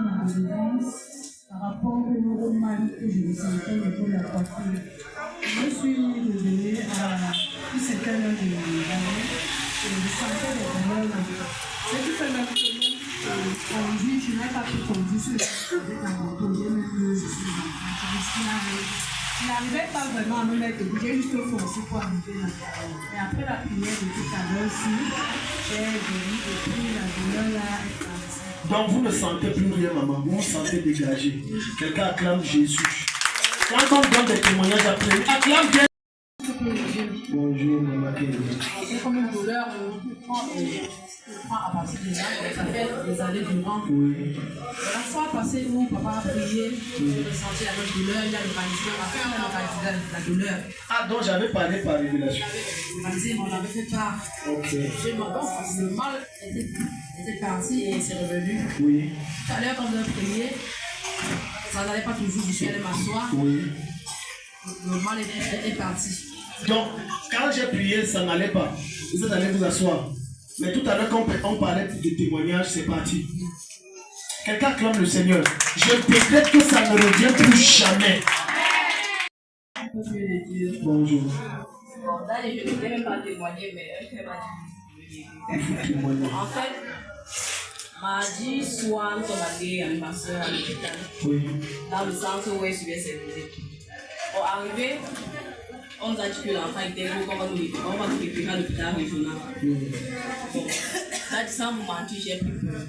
ma délivrance par rapport au mal que je ressentais au niveau de la poitrine. Je suis revenue à tout ce qu'elle a de l'année et je sentais des douleurs. Ce qui fait même que conduire, je n'ai pas pu conduire sur le dans mon projet, même que je suis en train de je n'arrivais pas vraiment à me mettre debout, j'ai juste forcé pour arriver là. Et après la prière de tout à l'heure, j'ai guéri et puis la douleur là est partie. Donc vous ne sentez plus rien, maman, vous vous sentez dégagé. Quelqu'un acclame Jésus. Quand on donne des témoignages après, acclame Jésus. Bonjour, maman. C'est comme une douleur, on prend à partir de là, ça fait des années durant. Oui. La fois passée où papa a prié, j'ai ressenti la même douleur, il a localisé, on a fait la douleur. Ah, donc j'avais parlé par révélation. On l'avait fait part. Ok. Le mal était parti et c'est revenu. Oui. Tout à l'heure, quand vous avez prié, ça n'allait pas toujours, je suis allé m'asseoir. Oui. Le mal est parti. Donc, quand j'ai prié, ça n'allait pas. Vous êtes allé vous asseoir. Mais tout à l'heure, quand on parlait de témoignages, c'est parti. Quelqu'un clame le Seigneur. Je décrète que ça ne revient plus jamais. Bonjour. Bon, là, je ne voulais même pas témoigner, mais elle m'a dit. En fait, mardi soir, nous sommes allés avec ma soeur à l'hôpital. Oui. Dans le centre où elle suivait ses visites. Bon, arrivé, on nous a dit que l'enfant était gros, on va nous référer à l'hôpital régional. Bon, là, sans vous mentir, j'ai pris peur.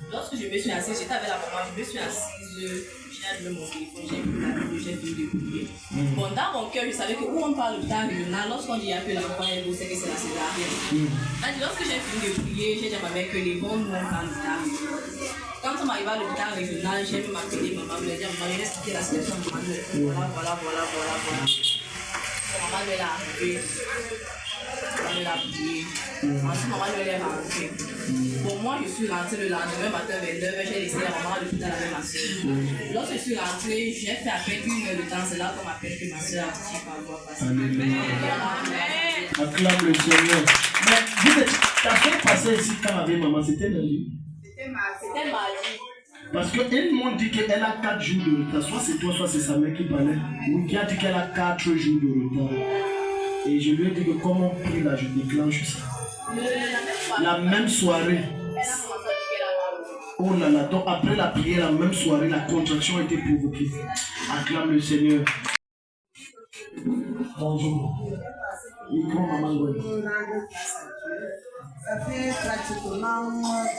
Lorsque je me suis assise, j'étais avec la maman, je me suis assise, j'ai allumé mon téléphone, j'ai pris la Bible, j'ai fini de prier. Bon, dans mon cœur, je savais que où on parle de l'hôpital régional, lorsqu'on dit que l'enfant est beau, c'est que c'est la césarienne. Lorsque j'ai fini de prier, j'ai dit à ma mère que les bons nous ont parlé de l'hôpital régional. Quand on m'arrive à l'hôpital régional, j'ai même appelé maman, me dire, maman, j'ai expliqué la situation de maman, voilà. Maman me l'a arrivé. Maman me l'a prié. Ensuite, maman me l'a rentré. Pour moi, je suis rentrée le lendemain matin vers 9h, j'ai laissé la maman à l'hôpital avec ma soeur. Lorsque je suis rentrée, j'ai fait à peine 1 heure de temps. C'est là qu'on m'appelle que ma soeur a dit par voie passée. Acclame le Seigneur. Mais ta soeur passée ici quand avec maman, c'était lundi? C'était mardi. Parce qu'ils m'ont dit qu'elle a 4 jours de retard. Soit c'est toi, soit c'est sa mère qui parlait. Ou qui a dit qu'elle a 4 jours de retard. Et je lui ai dit que comme on prie là, je déclenche ça. La même soirée. Oh là là, donc après la prière, la même soirée, la contraction a été provoquée. Acclame le Seigneur. Bonjour. Micro, maman Goué. Ça fait pratiquement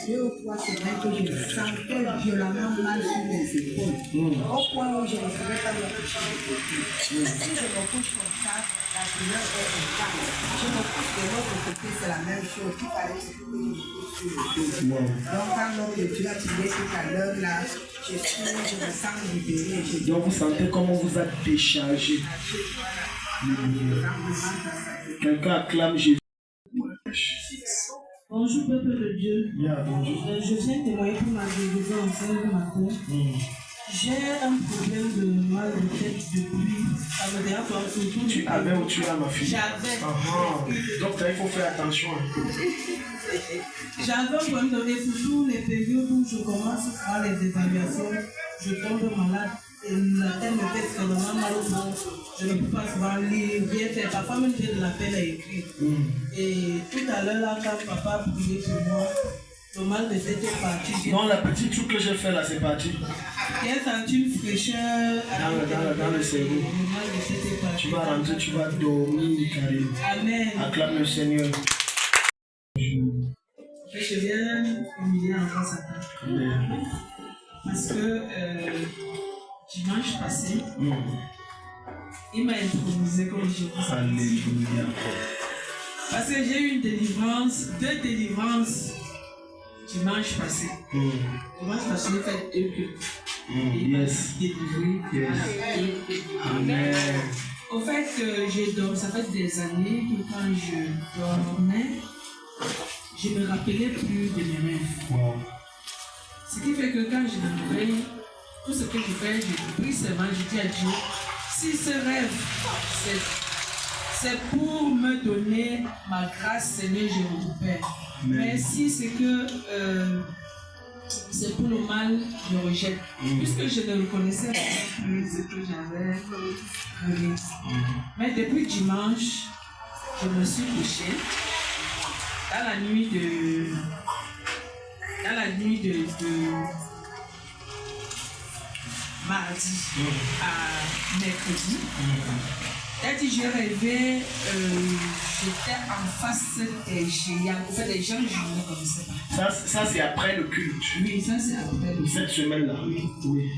2 ou 3 semaines que je me sentais violemment mal sur mes épaules. Au point où je ne pouvais pas me coucher de côté. Si je me couche comme ça, la douleur est intense. Je me couche de l'autre côté, c'est la même chose. Il fallait que je me couche sur le dos. Donc quand l'homme de Dieu a prié tout à l'heure, là, je me sens libérée. Donc vous sentez comment on vous a déchargé. Quelqu'un acclame Jésus. Bonjour peuple de Dieu. Bonjour. Je viens témoigner pour ma guérison en ce matin. J'ai un problème de mal de tête depuis. Ça me dérange surtout. Tu avais ou tu as ma fille? J'avais. Donc il faut faire attention. J'avais un problème de tête surtout les périodes où je commence à faire les évaluations. Je tombe malade. Et la tête me fait extrêmement mal au ventre. Je ne peux pas souvent lire, rien faire. Parfois même j'ai de la peine à écrire. Et tout à l'heure, là, quand papa a prié pour moi, le mal de tête est parti. Non, la petite truc que j'ai fait là, c'est parti. J'ai senti une fraîcheur dans le cerveau. Le mal de tête est parti. Tu vas rentrer, tu vas dormir, carré. Amen. Acclame le Seigneur. Je viens humilier encore Satan. Parce que dimanche passé, il m'a improvisé comme Jésus. Alléluia. Parce que j'ai eu une délivrance, 2 délivrances dimanche passé. Dimanche passé, j'ai fait 2 cultes. Yes. Délivré. Yes. Amen. Au fait, ça fait des années que quand je dormais, je ne me rappelais plus de mes rêves. Wow. Ce qui fait que quand je me réveille, tout ce que je fais, je prie seulement, je dis à Dieu, si ce rêve, c'est pour me donner ma grâce, Seigneur, je récupère. Mais si c'est que c'est pour le mal, je rejette. Puisque je ne reconnaissais plus ce que j'avais donné. Mais depuis dimanche, je me suis couchée dans la nuit de mardi à mercredi. C'est-à-dire, j'ai rêvé, j'étais en face des géants. En fait, des gens jouaient comme ça. Ça c'est après le culte. Oui, ça c'est après le culte. Cette semaine-là. Oui.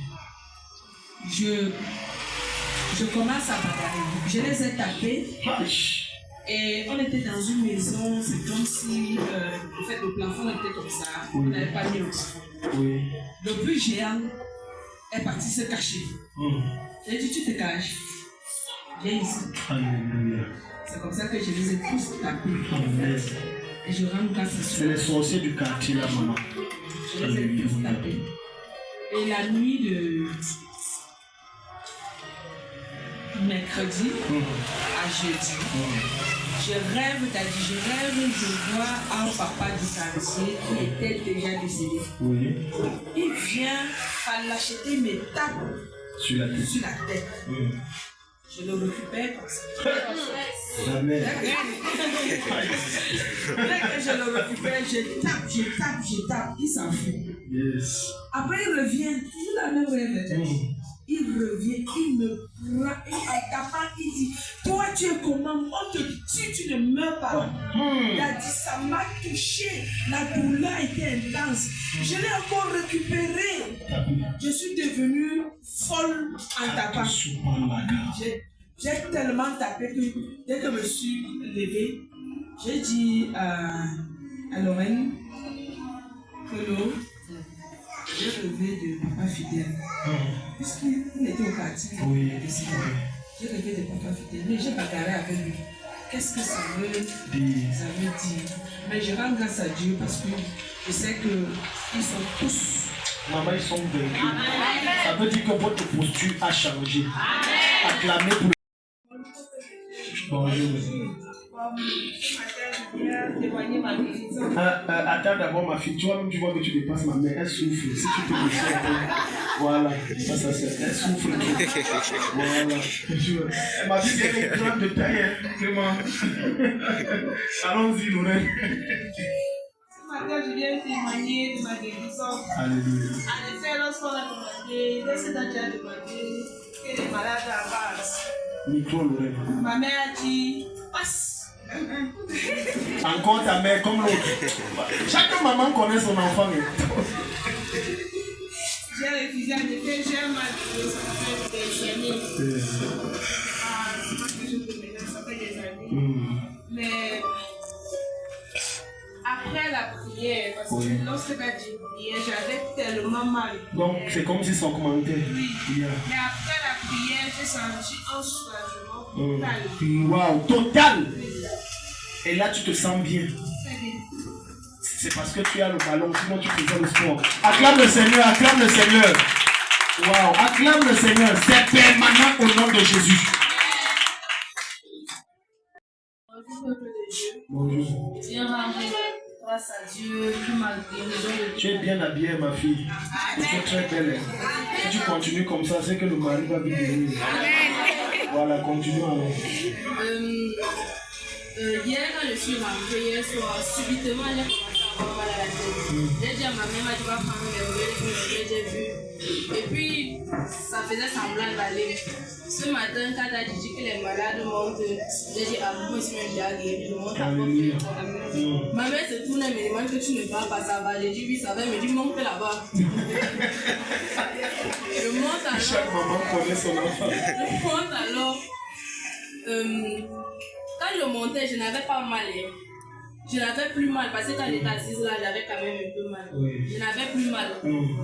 Je commence à bagarrer. Je les ai tapés. Et on était dans une maison, c'est comme si en fait, le plafond était comme ça. On n'avait pas mis le plafond. Oui. Le plus géant est parti se cacher. J'ai dit, tu te caches. Viens ici. Alléluia. C'est comme ça que je les ai tous tapés. Amen. Et je rends grâce à C'est les sorciers du quartier là, maman. Je les ai tous tapés. Et la nuit de mercredi à jeudi, je vois un papa du quartier qui était déjà décédé. Oui. Il vient à l'acheter, me tape Sur la tête. sur la tête. Je le récupère comme ça. Amen. Dès que je le récupère, je tape, il s'enfuit. Yes. Après, il revient, toujours la même rêve. Il revient, il me prend, et en tapant, il dit, toi tu es comment? On te tue, tu ne meurs pas. Il a dit, ça m'a touché, la douleur était intense. Je l'ai encore récupéré. Je suis devenue folle en tapant. J'ai tellement tapé que dès que je me suis levée, j'ai dit à Lorraine que l'eau, j'ai rêvé de papa fidèle. Puisqu'il était au quartier, il était décédé. J'ai rêvé de papa fidèle, mais j'ai bagarré avec lui. Qu'est-ce que ça veut dire? Mais je rends grâce à Dieu parce que je sais qu'ils sont tous. Maman, ils sont vaincus. Ça veut dire que votre posture a changé. Acclamez pour. Bonjour. Attends d'abord ma fille, toi-même tu vois que tu dépasses ma mère, elle souffre. Si tu te laisses, voilà, ça c'est, elle souffre. Voilà. Ma fille vient de prendre de taille, vraiment. Allons-y, Lorraine. Ce matin, je viens témoigner de ma guérison. Alléluia. En effet, lorsqu'on a demandé, qu'est-ce que tu as demandé, qu'elle est malade à base. Micro, Lorraine. Ma mère a dit, passe. Encore ta mère comme l'autre. Chaque maman connaît son enfant. J'ai refusé, en effet, j'ai un mal de dos, ça fait des années. C'est pas que je peux me dire, ça fait des années. Mais après la prière, parce que lorsque tu as dit prière, j'avais tellement mal. Donc c'est comme si ça augmentait. Oui. Mais après la prière, j'ai senti un soulagement total. Waouh, total! Et là, tu te sens bien. Très bien. C'est parce que tu as le ballon, sinon tu faisais le sport. Acclame le Seigneur, acclame le Seigneur. Waouh, acclame le Seigneur. C'est permanent au nom de Jésus. Bonjour, peuple de Dieu. Bonjour. Je viens rendre grâce à Dieu qui m'a guéri. Tu es bien habillée, ma fille. Tu es très belle. Si tu continues comme ça, c'est que le mari va vite venir. Voilà, continue alors. Hier, quand je suis rentrée hier soir, subitement, j'ai commencé à avoir mal à la tête. J'ai dit à ma mère, tu vas prendre les relais, j'ai vu. Et puis, ça faisait semblant d'aller. Ce matin, quand tu as dit que les malades montent, j'ai dit, moi, je suis déjà guéri, je monte à porte. Ma mère se tourne et me demande que tu ne parles pas, ça va. J'ai dit, oui, ça va. Elle me dit, monte là-bas. Je monte alors. Chaque maman connaît son enfant. Je monte alors. Quand je montais, je n'avais pas mal. Je n'avais plus mal parce que quand j'étais assise là, j'avais quand même un peu mal. Je n'avais plus mal.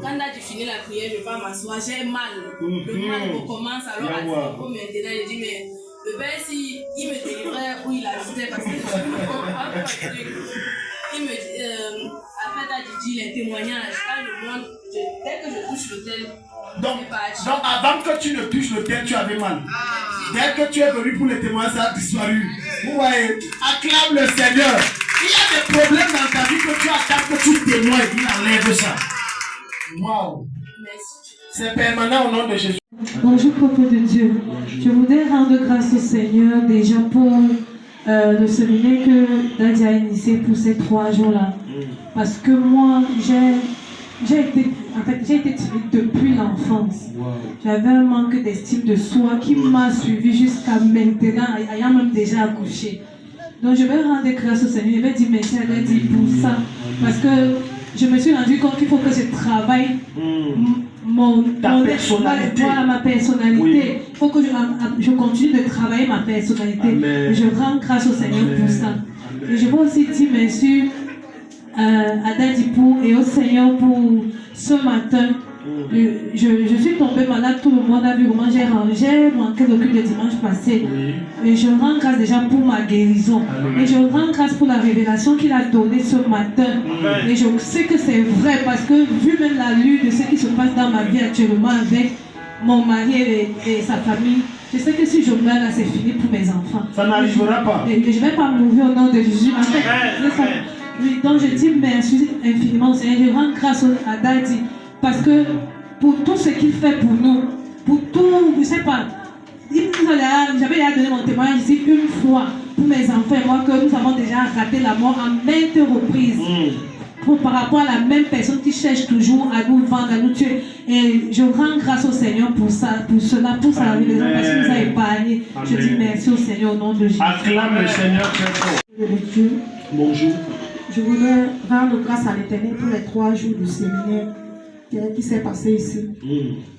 Quand j'ai fini la prière, je vais m'asseoir, j'ai mal. Le mal recommence alors à dire maintenant. Je dis, mais le père, si il me délivrait ou il ajoutait parce que je ne comprends pas. Il me dit, après, tu as dit les témoignages. Quand je monte, dès que je touche l'autel, donc, avant que tu ne touches l'autel, tu avais mal. Dès que tu es venu pour les témoignages, ça a disparu. Vous voyez, acclame le Seigneur. Il y a des problèmes dans ta vie que tu attends que tu témoignes. Il enlève ça. Waouh. Merci. C'est permanent au nom de Jésus. Bonjour, peuple de Dieu. Je voudrais rendre grâce au Seigneur déjà pour le séminaire que Daddy a initié pour ces 3 jours-là. Parce que moi, j'ai été timide depuis l'enfance. Wow. J'avais un manque d'estime de soi qui m'a suivi jusqu'à maintenant, ayant même déjà accouché. Donc je vais rendre grâce au Seigneur. Je vais dire merci à Daddy pour ça. Parce que je me suis rendu compte qu'il faut que je travaille Ta personnalité. Voilà, ma personnalité. Oui. Il faut que je continue de travailler ma personnalité. Amen. Et je rends grâce au Seigneur Amen. pour ça. Amen. Et je veux aussi dire merci à Daddy et au Seigneur pour ce matin. Je suis tombée malade, tout le monde a vu comment j'ai manqué de culte le dimanche passé. Oui. Et je rends grâce déjà pour ma guérison. Amen. Et je rends grâce pour la révélation qu'il a donnée ce matin. Amen. Et je sais que c'est vrai parce que vu même la lutte de ce qui se passe dans ma vie actuellement avec mon mari et sa famille, je sais que si je meurs là, c'est fini pour mes enfants. Ça n'arrivera pas. Et je ne vais pas mourir au nom de Jésus. En fait, Amen. c'est ça. Oui, donc je dis merci infiniment au Seigneur. Je rends grâce à Daddy parce que pour tout ce qu'il fait pour nous, pour tout, je ne sais pas, j'avais déjà donné mon témoignage ici une fois pour mes enfants et moi que nous avons déjà raté la mort à maintes reprises. Par rapport à la même personne qui cherche toujours à nous vendre, à nous tuer. Et je rends grâce au Seigneur pour ça, pour cela, pour sa révélation, parce qu'il nous a épargnés. Je dis merci au Seigneur au nom de Jésus. Acclame le Seigneur très fort. Dieu, Bonjour. je voudrais rendre grâce à l'Éternel pour les 3 jours du séminaire qui s'est passé ici.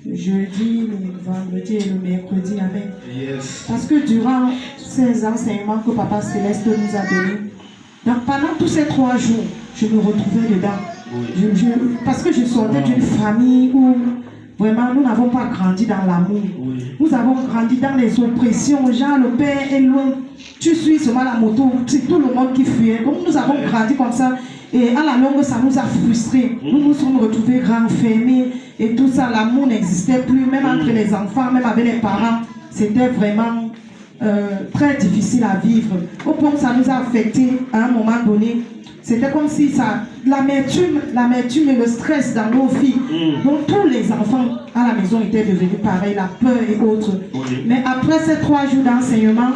Le jeudi, le vendredi et le mercredi. Amen. Yes. Parce que durant ces enseignements que Papa Céleste nous a donnés, pendant tous ces 3 jours, je me retrouvais dedans. Parce que je sortais d'une famille où vraiment nous n'avons pas grandi dans l'amour. Nous avons grandi dans les oppressions. Genre, le père est loin. Tu suis seulement la moto. C'est tout le monde qui fuyait. Donc nous avons grandi comme ça. Et à la longue, ça nous a frustrés. Nous nous sommes retrouvés renfermés. Et tout ça, l'amour n'existait plus. Même entre les enfants, même avec les parents. C'était vraiment très difficile à vivre. Au point où ça nous a affectés à un moment donné. C'était comme si l'amertume et le stress dans nos vies. Donc tous les enfants à la maison étaient devenus pareils, la peur et autres. Mais après ces 3 jours d'enseignement,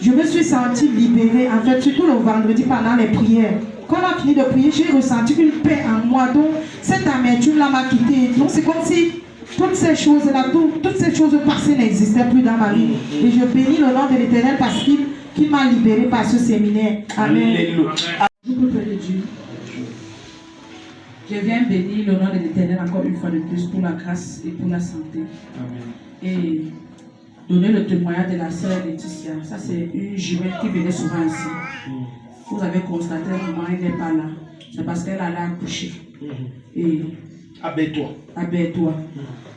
je me suis sentie libérée. En fait, surtout le vendredi pendant les prières. Quand on a fini de prier, j'ai ressenti une paix en moi. Donc cette amertume-là m'a quittée. Donc c'est comme si toutes ces choses-là, toutes ces choses passées n'existaient plus dans ma vie. Et je bénis le nom de l'Éternel parce qu'il m'a libérée par ce séminaire. Amen. Peuple de Dieu, je viens bénir le nom de l'Éternel encore une fois de plus pour la grâce et pour la santé. Amen. Et donner le témoignage de la sœur Laetitia. Ça, c'est une jumelle qui venait souvent ici. Vous avez constaté, maman, elle n'est pas là. C'est parce qu'elle allait accoucher. Et abaisse-toi. Abaisse-toi.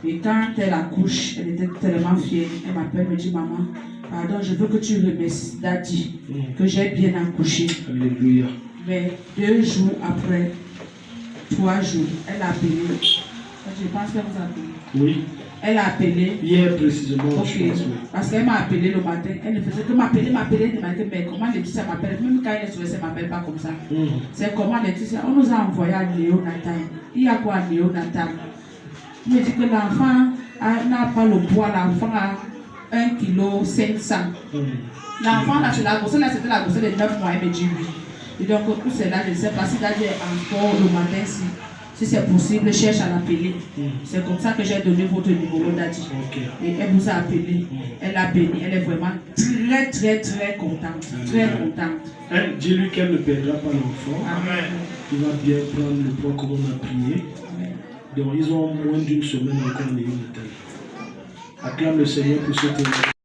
Et quand elle accouche, elle était tellement fière. Elle m'appelle, me dit, maman, pardon, je veux que tu remercies Daddy que j'ai bien accouché. Alléluia. Mais 2 jours après, 3 jours, elle a appelé. Je pense qu'elle vous a appelé. Oui. Elle a appelé. Hier précisément. Ok. Parce qu'elle m'a appelé le matin. Elle ne faisait que m'appeler. Mais comment Laetitia m'appelle? Même quand elle est stressée, elle ne m'appelle pas comme ça. C'est comment Laetitia? On nous a envoyé à néonatal. Il y a quoi à néonatal? Il me dit que l'enfant n'a pas le poids. L'enfant a 1,5 kg. L'enfant, là, c'est la grossesse. Là, c'était la grossesse de 9 mois. Elle me dit oui. Et donc, tout cela, je ne sais pas si Daddy est encore le matin, si c'est possible, cherche à l'appeler. C'est comme ça que j'ai donné votre numéro, Daddy. Et elle vous a appelé. Elle a béni. Elle est vraiment très, très, très contente. Très contente. Dis-lui qu'elle ne perdra pas l'enfant. Amen. Il va bien prendre le poids comme on a prié. Donc, ils ont moins d'1 semaine encore en néonatal. Acclame le Seigneur pour ce témoignage.